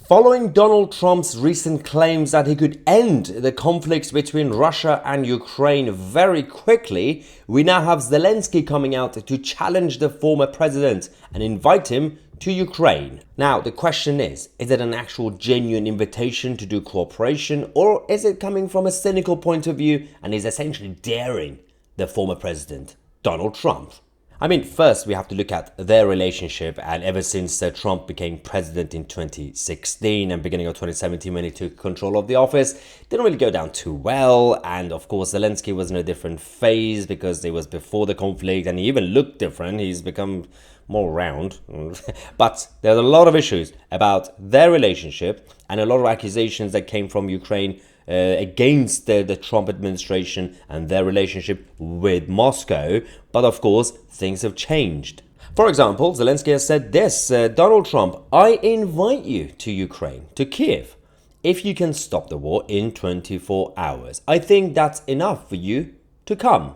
Following Donald Trump's recent claims that he could end the conflicts between Russia and Ukraine very quickly, we now have Zelensky coming out to challenge the former president and invite him to Ukraine. Now, the question is it an actual genuine invitation to do cooperation, or is it coming from a cynical point of view and is essentially daring the former president, Donald Trump? I mean, first we have to look at their relationship, and ever since Trump became president in 2016 and beginning of 2017 when he took control of the office, didn't really go down too well. And of course Zelensky was in a different phase because it was before the conflict and he even looked different. He's become more round. But there's a lot of issues about their relationship and a lot of accusations that came from Ukraine against the Trump administration and their relationship with Moscow. But of course, things have changed. For example, Zelensky has said this, Donald Trump, I invite you to Ukraine, to Kiev, if you can stop the war in 24 hours. I think that's enough for you to come.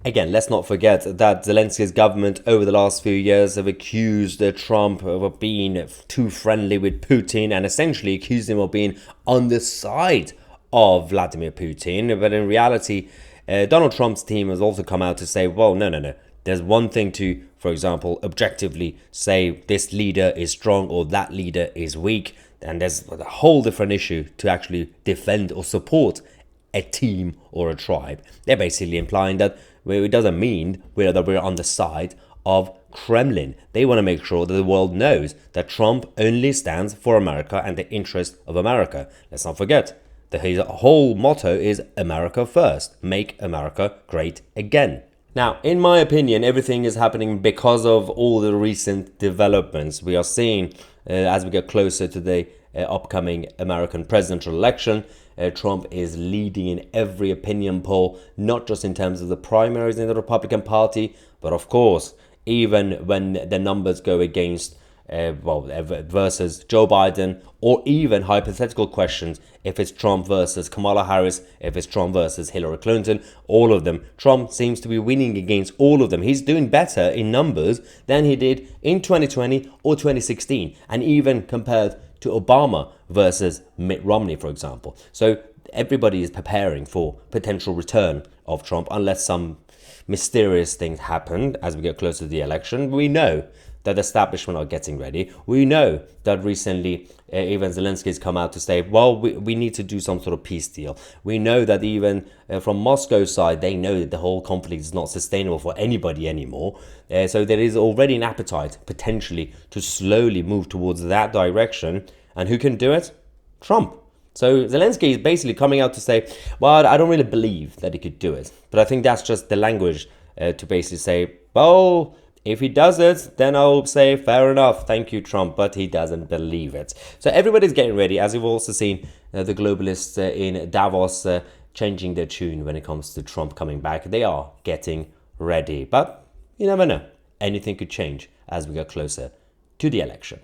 Again, let's not forget that Zelensky's government over the last few years have accused Trump of being too friendly with Putin and essentially accused him of being on the side of Vladimir Putin. But in reality, Donald Trump's team has also come out to say, well, no. There's one thing to, for example, objectively say this leader is strong or that leader is weak. And there's a whole different issue to actually defend or support a team or a tribe. They're basically implying that it doesn't mean that we're on the side of Kremlin. They want to make sure that the world knows that Trump only stands for America and the interest of America. Let's not forget that his whole motto is America first, make America great again. Now, in my opinion, everything is happening because of all the recent developments we are seeing as we get closer to the upcoming American presidential election. Trump is leading in every opinion poll, not just in terms of the primaries in the Republican Party, but of course, even when the numbers go against versus Joe Biden, or even hypothetical questions, if it's Trump versus Kamala Harris, if it's Trump versus Hillary Clinton, all of them, Trump seems to be winning against all of them. He's doing better in numbers than he did in 2020 or 2016, and even compared to Obama versus Mitt Romney, for example. So everybody is preparing for potential return of Trump unless some mysterious things happen as we get closer to the election. We know that the establishment are getting ready. We know that recently even Zelensky has come out to say, well, we need to do some sort of peace deal. We know that even from Moscow's side, they know that the whole conflict is not sustainable for anybody anymore. So there is already an appetite potentially to slowly move towards that direction. And who can do it? Trump. So Zelensky is basically coming out to say, well, I don't really believe that he could do it. But I think that's just the language to basically say, well, if he does it, then I'll say, fair enough, thank you, Trump, but he doesn't believe it. So everybody's getting ready, as you've also seen the globalists in Davos changing their tune when it comes to Trump coming back. They are getting ready, but you never know. Anything could change as we get closer to the election.